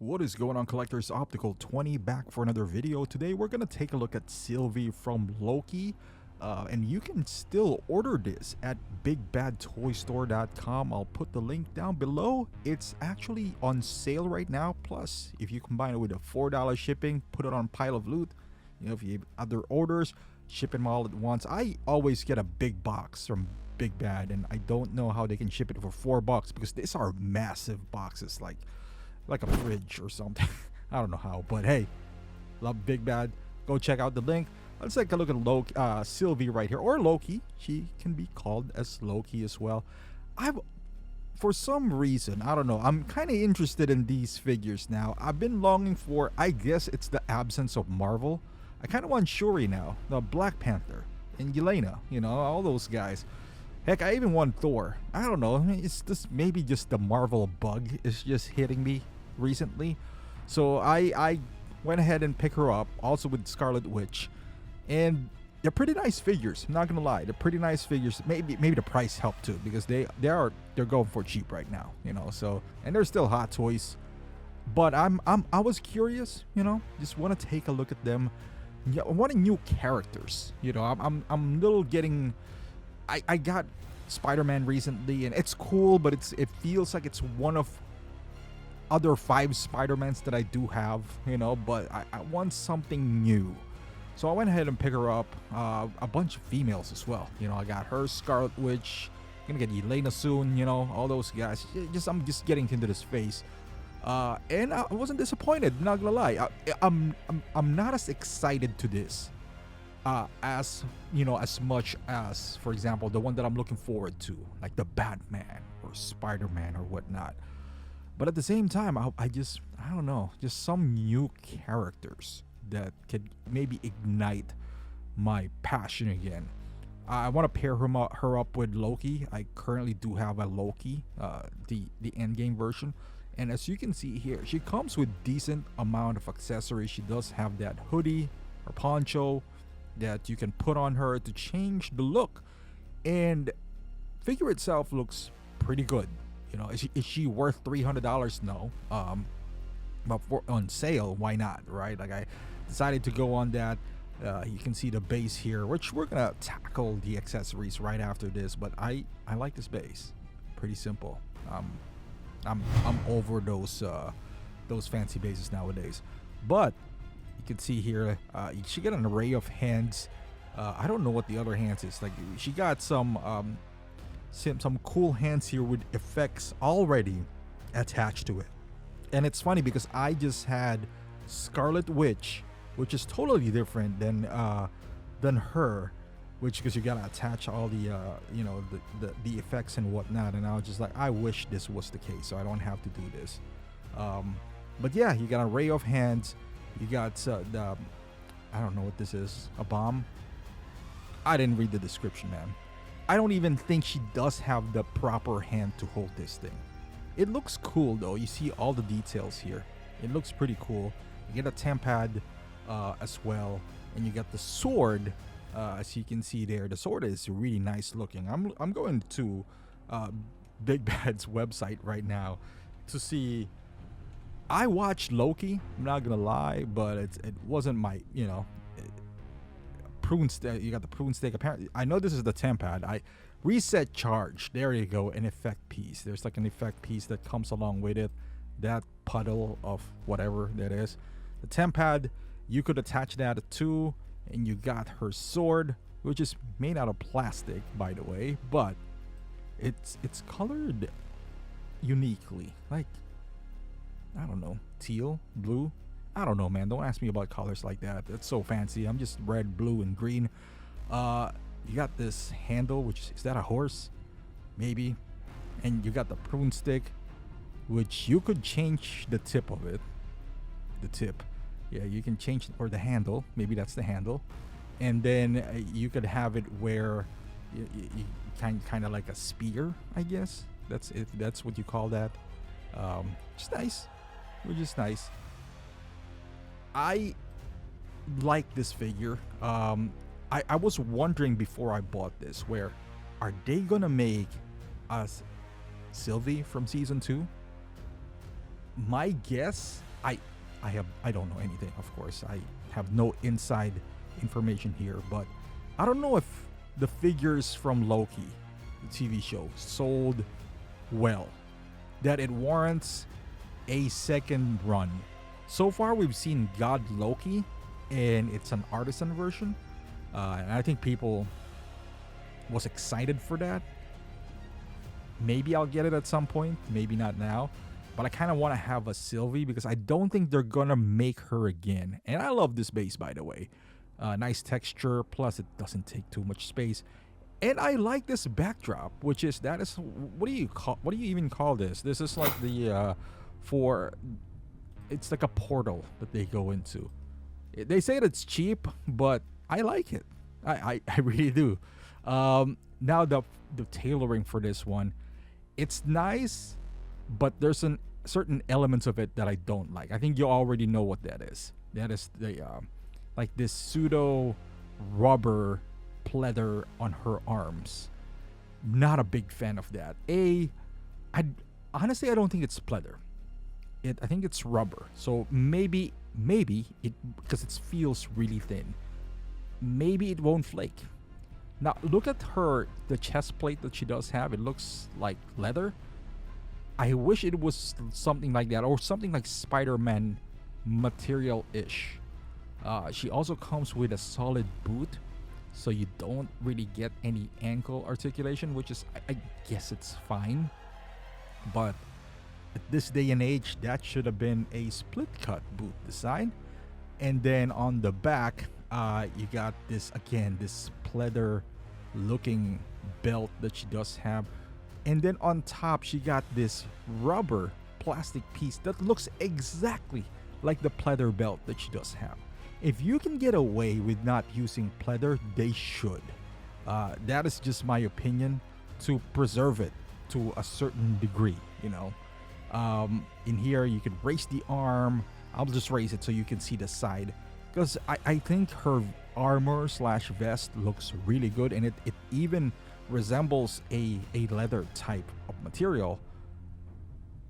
What is going on, collectors? Optical 20 back for another video. Today we're gonna take a look at Sylvie from Loki, and you can still order this at bigbadtoystore.com. I'll put the link down below. It's actually on sale right now. Plus, if you combine it with a $4 shipping, put it on pile of loot. You know, if you have other orders, ship them all at once. I always get a big box from Big Bad, and I don't know how they can ship it for $4 because these are massive boxes, like a fridge or something. I don't know how, but hey, love Big Bad. Go check out the link. Let's take a look at Loki, Sylvie right here, or Loki. She can be called as Loki as well. For some reason, I don't know, I'm kind of interested in these figures now. I've been longing for, I guess it's the absence of Marvel. I kind of want Shuri now, the Black Panther, and Yelena, you know, all those guys. Heck, I even want Thor. I don't know, I mean, it's just maybe just the Marvel bug is just hitting me recently. So I went ahead and picked her up, also with Scarlet Witch. And they're pretty nice figures, I'm not gonna lie. They're pretty nice figures. Maybe the price helped too, because they're going for cheap right now, you know. So, and they're still hot toys. But I was curious, you know, just want to take a look at them. Yeah, wanting new characters, you know. I'm little getting. I got Spider-Man recently, and it's cool, but it feels like it's one of other 5 Spider-Mans that I do have, you know. But I want something new, so I went ahead and picked her up. A bunch of females as well, you know. I got her, Scarlet Witch. Gonna get Yelena soon, you know. All those guys. I'm just getting into this phase. And I wasn't disappointed, not gonna lie. I'm not as excited to this as, you know, as much as, for example, the one that I'm looking forward to, like the Batman or Spider-Man or whatnot. But at the same time, I don't know, just some new characters that could maybe ignite my passion again. I want to pair her up with Loki. I currently do have a Loki, the endgame version. And as you can see here, she comes with decent amount of accessories. She does have that hoodie or poncho that you can put on her to change the look. And figure itself looks pretty good. You know, is she worth $300? No. But on sale, why not, right? Like, I decided to go on that. You can see the base here, which we're gonna tackle the accessories right after this. But I like this base. Pretty simple. I'm over those fancy bases nowadays. But you can see here, she got an array of hands. I don't know what the other hands is. Like, she got some cool hands here with effects already attached to it. And it's funny because I just had Scarlet Witch, which is totally different than her, which, because you gotta attach all the you know, the effects and whatnot. And I was just like, I wish this was the case, so I don't have to do this. But yeah, you got an array of hands. You got the, I don't know what this is, a bomb. I didn't read the description, man. I don't even think she does have the proper hand to hold this thing. It looks cool though. You see all the details here. It looks pretty cool. You get a tempad as well, and you got the sword. As you can see there, the sword is really nice looking. I'm going to Big Bad's website right now to see. I watched Loki, I'm not gonna lie, but it wasn't my, you know, prune stick. You got the prune stick. Apparently, I know this is the tempad. I reset charge. There you go, an effect piece. There's like an effect piece that comes along with it. That puddle of whatever that is. The tempad, you could attach that to. And you got her sword, which is made out of plastic, by the way, but it's colored uniquely. Like, I don't know, teal, blue. I don't know, man. Don't ask me about colors like that. That's so fancy. I'm just red, blue, and green. You got this handle, which is that a horse? Maybe. And you got the prune stick, which you could change the tip of it. The tip. Yeah, you can change, or the handle. Maybe that's the handle. And then you could have it where you kind of like a spear, I guess. That's what you call that. Just nice. Which is nice. I like this figure. I was wondering before I bought this, where are they gonna make us Sylvie from season 2? My guess, I I don't know anything, of course. I have no inside information here, but I don't know if the figures from Loki, the TV show, sold well, that it warrants a second run. So far, we've seen God Loki, and it's an artisan version, and I think people was excited for that. Maybe I'll get it at some point, maybe not now. But I kind of want to have a Sylvie because I don't think they're going to make her again. And I love this base, by the way. Nice texture, plus it doesn't take too much space. And I like this backdrop, which is, that is, what do you even call this? This is like the, it's like a portal that they go into. They say that it's cheap, but I like it. I really do. Now the tailoring for this one, it's nice, but there's certain elements of it that I don't like. I think you already know what that is. That is the like this pseudo rubber pleather on her arms. Not a big fan of that. I honestly I don't think it's pleather. I think it's rubber. So maybe it, because it feels really thin, maybe it won't flake. Now look at the chest plate that she does have. It looks like leather. I wish it was something like that, or something like Spider-Man material-ish. She also comes with a solid boot, so you don't really get any ankle articulation, which is, I guess it's fine. But at this day and age, that should have been a split-cut boot design. And then on the back, you got this, again, this pleather-looking belt that she does have. And then on top, she got this rubber plastic piece that looks exactly like the pleather belt that she does have. If you can get away with not using pleather, they should. That is just my opinion, to preserve it to a certain degree, you know. In here, you can raise the arm. I'll just raise it so you can see the side. Because I think her armor / vest looks really good, and it even resembles a leather type of material.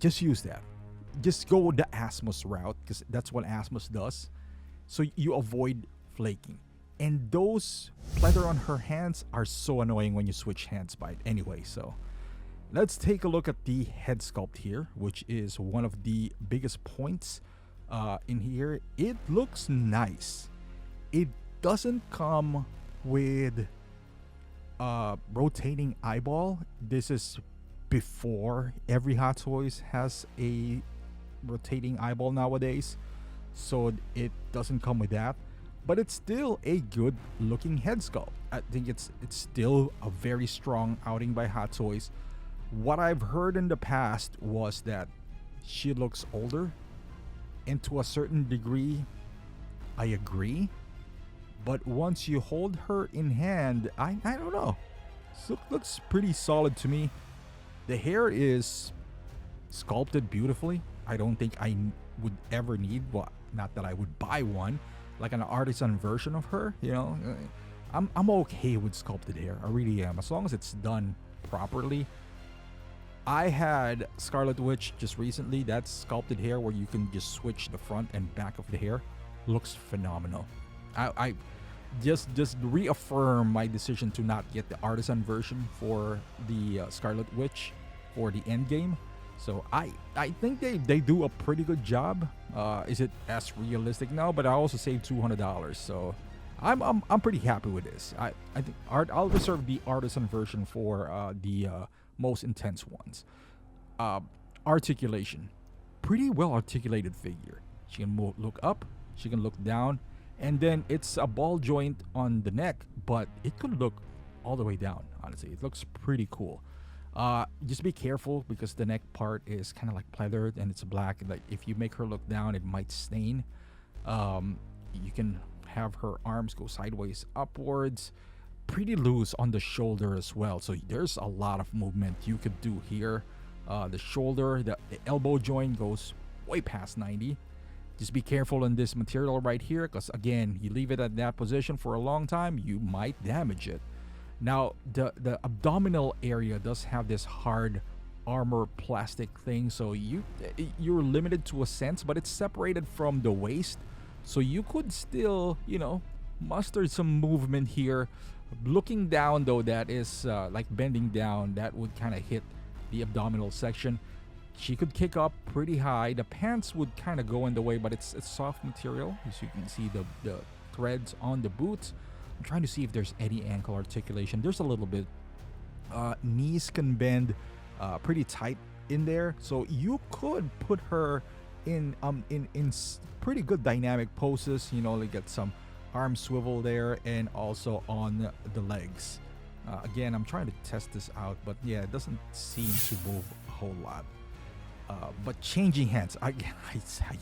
Just use that. Just go the Asmus route, because that's what Asmus does, so you avoid flaking. And those pleather on her hands are so annoying when you switch hands by it anyway. So let's take a look at the head sculpt here, which is one of the biggest points in here. It looks nice. It doesn't come with rotating eyeball. This is before every Hot Toys has a rotating eyeball nowadays, so it doesn't come with that, but it's still a good looking head sculpt. I think it's still a very strong outing by Hot Toys. What I've heard in the past was that she looks older, and to a certain degree I agree. But once you hold her in hand, I don't know. So looks pretty solid to me. The hair is sculpted beautifully. I don't think I would ever need, well, not that I would buy one, like an artisan version of her, you know. I'm okay with sculpted hair. I really am, as long as it's done properly. I had Scarlet Witch just recently. That's sculpted hair where you can just switch the front and back of the hair. Looks phenomenal. I just reaffirm my decision to not get the artisan version for the Scarlet Witch for the end game. So I think they do a pretty good job. Is it as realistic? No, but I also saved $200, so I'm pretty happy with this. I think I'll reserve the artisan version for the most intense ones. Articulation, pretty well articulated figure. She can look up, she can look down. And then it's a ball joint on the neck, but it could look all the way down, honestly. It looks pretty cool. Just be careful, because the neck part is kind of like pleathered and it's black. Like if you make her look down, it might stain. You can have her arms go sideways upwards. Pretty loose on the shoulder as well. So there's a lot of movement you could do here. The shoulder, the elbow joint goes way past 90. Just be careful on this material right here, because again, you leave it at that position for a long time, you might damage it. Now, the abdominal area does have this hard armor plastic thing, so you're limited to a sense, but it's separated from the waist, so you could still, muster some movement here. Looking down though, that is like bending down, that would kind of hit the abdominal section. She could kick up pretty high. The pants would kind of go in the way, but it's soft material, as you can see the threads on the boots. I'm trying to see if there's any ankle articulation. There's a little bit. Knees can bend pretty tight in there, so you could put her in pretty good dynamic poses. Like get some arm swivel there, and also on the legs. Again, I'm trying to test this out, but yeah, it doesn't seem to move a whole lot. But changing hands, I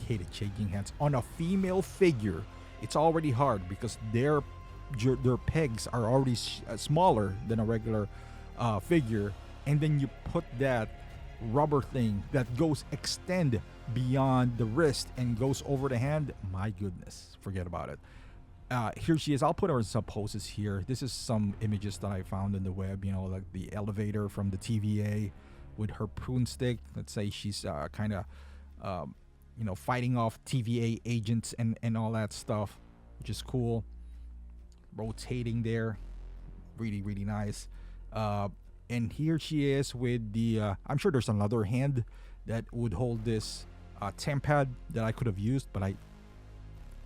hated changing hands on a female figure. It's already hard because their pegs are already smaller than a regular figure, and then you put that rubber thing that goes extend beyond the wrist and goes over the hand. My goodness, forget about it. Here she is. I'll put her in some poses here. This is some images that I found in the web, like the elevator from the TVA with her prune stick. Let's say she's kind of fighting off TVA agents and all that stuff, which is cool. Rotating there, really, really nice. And here she is with the I'm sure there's another hand that would hold this temp pad that I could have used, but I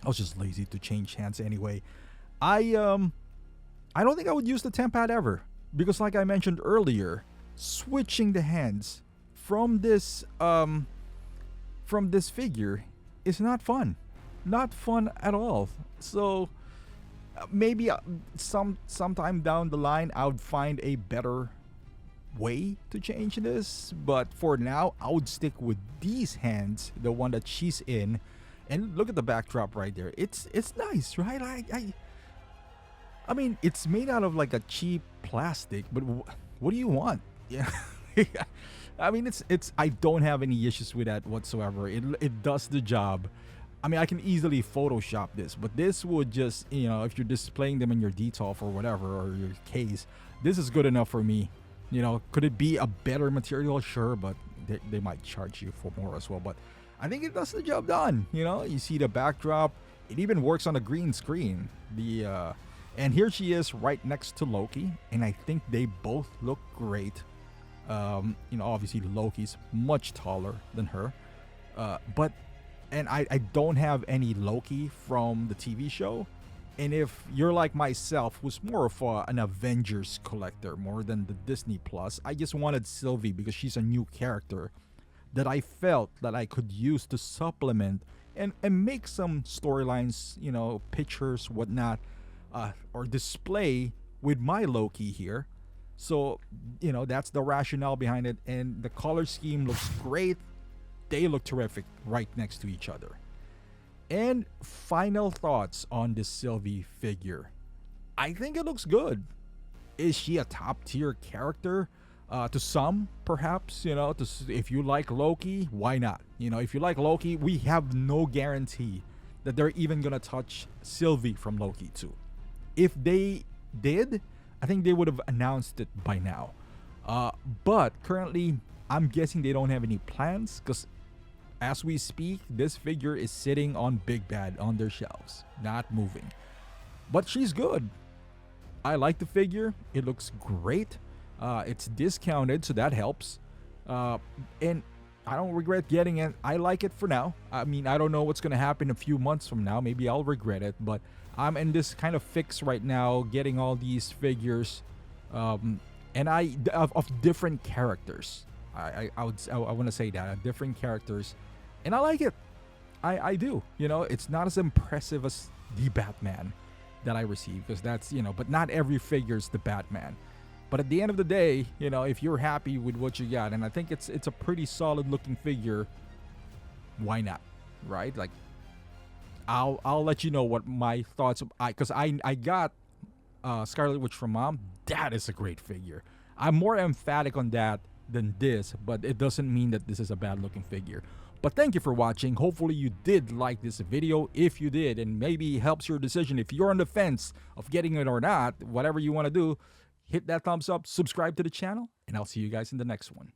was just lazy to change hands anyway. I don't think I would use the temp pad ever, because like I mentioned earlier, switching the hands from this figure is not fun at all. So maybe sometime down the line I would find a better way to change this, but for now I would stick with these hands, the one that she's in. And look at the backdrop right there. It's nice, right? I mean, it's made out of like a cheap plastic, but what do you want? Yeah. I mean, it's I don't have any issues with that whatsoever. It does the job. I mean, I can easily Photoshop this, but this would just, if you're displaying them in your detolf or whatever, or your case, this is good enough for me. Could it be a better material? Sure, but they might charge you for more as well. But I think it does the job done. You see the backdrop. It even works on a green screen. And here she is right next to Loki, and I think they both look great. Obviously Loki's much taller than her, but I don't have any Loki from the TV show. And if you're like myself, who's more of an Avengers collector more than the Disney Plus, I just wanted Sylvie because she's a new character that I felt that I could use to supplement and make some storylines, pictures, whatnot, or display with my Loki here. So, that's the rationale behind it. And the color scheme looks great. They look terrific right next to each other. And final thoughts on this Sylvie figure. I think it looks good. Is she a top tier character? To some, perhaps, if you like Loki, why not? If you like Loki, we have no guarantee that they're even going to touch Sylvie from Loki too. If they did, I think they would have announced it by now. But currently, I'm guessing they don't have any plans, because as we speak, this figure is sitting on Big Bad on their shelves, not moving. But she's good. I like the figure. It looks great. It's discounted, so that helps. And I don't regret getting it. I like it for now. I mean, I don't know what's going to happen a few months from now. Maybe I'll regret it, but I'm in this kind of fix right now, getting all these figures, and of different characters. I want to say that different characters, and I like it. I do. It's not as impressive as the Batman that I received, because that's but not every figure's the Batman. But at the end of the day, if you're happy with what you got, and I think it's a pretty solid looking figure, why not, right? Like, I'll let you know what my thoughts, because I got Scarlet Witch from Mom. That is a great figure. I'm more emphatic on that than this, but it doesn't mean that this is a bad looking figure. But thank you for watching. Hopefully you did like this video. If you did, and maybe it helps your decision, if you're on the fence of getting it or not, whatever you want to do, hit that thumbs up, subscribe to the channel, and I'll see you guys in the next one.